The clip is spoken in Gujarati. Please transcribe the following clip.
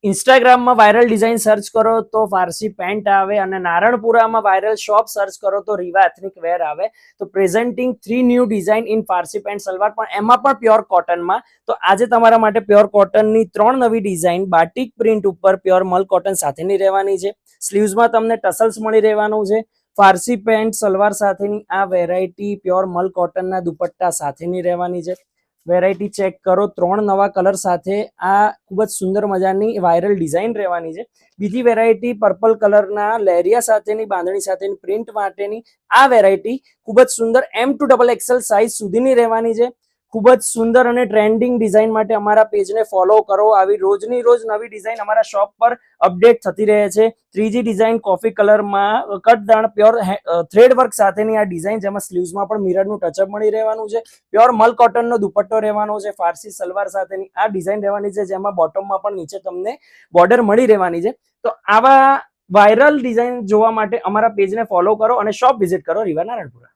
ઇન્સ્ટાગ્રામમાં વાયરલ ડિઝાઇન સર્ચ કરો તો ફારસી પેન્ટ આવે, અને નારણપુરામાં વાયરલ શોપ સર્ચ કરો તો રીવા એથનિક વેર આવે. તો presenting 3 new design in Farsi pant salwar, પણ એમાં પણ પ્યોર કોટનમાં. તો આજે તમારા માટે પ્યોર કોટનની 3 નવી ડિઝાઇન બાટિક પ્રિન્ટ ઉપર પ્યોર મલ કોટન સાથેની રહેવાની છે. સ્લીવ્સમાં તમને ટસલ્સ મળી રહેવાનું છે. ફારસી પેન્ટ સલવાર સાથેની આ વેરાયટી પ્યોર મલ કોટનના દુપટ્ટા સાથેની રહેવાની છે. વેરાયટી ચેક કરો, 3 નવા કલર સાથે આ ખૂબ જ સુંદર મજાની વાયરલ ડિઝાઇન રહેવાની છે. બીજી વેરાયટી પર્પલ કલરના લેરિયા સાથેની બાંધણી સાથેની પ્રિન્ટ માટેની આ વેરાયટી ખૂબ જ સુંદર M2XXL સાઇઝ સુધીની રહેવાની છે. ખૂબ જ સુંદર અને ટ્રેન્ડિંગ ડિઝાઇન માટે અમારા પેજને ફોલો કરો. આવી રોજની રોજ નવી ડિઝાઇન અમારા શોપ પર અપડેટ થતી રહે છે. ત્રીજી ડિઝાઇન કોફી કલરમાં કટદાણ પ્યોર થ્રેડ વર્ક સાથેની આ ડિઝાઇન, જેમાં સ્લીવ્સમાં પણ મિરરનું ટચઅપ મળી રહેવાનું છે. પ્યોર મલ કોટનનો દુપટ્ટો રહેવાનો છે. ફારસી સલવાર સાથેની આ ડિઝાઇન રહેવાની છે, જેમાં બોટમમાં પણ નીચે તમને બોર્ડર મળી રહેવાની છે. તો આવા વાયરલ ડિઝાઇન જોવા માટે અમારા પેજને ફોલો કરો અને શોપ વિઝિટ કરો રીવા નારણપુરા.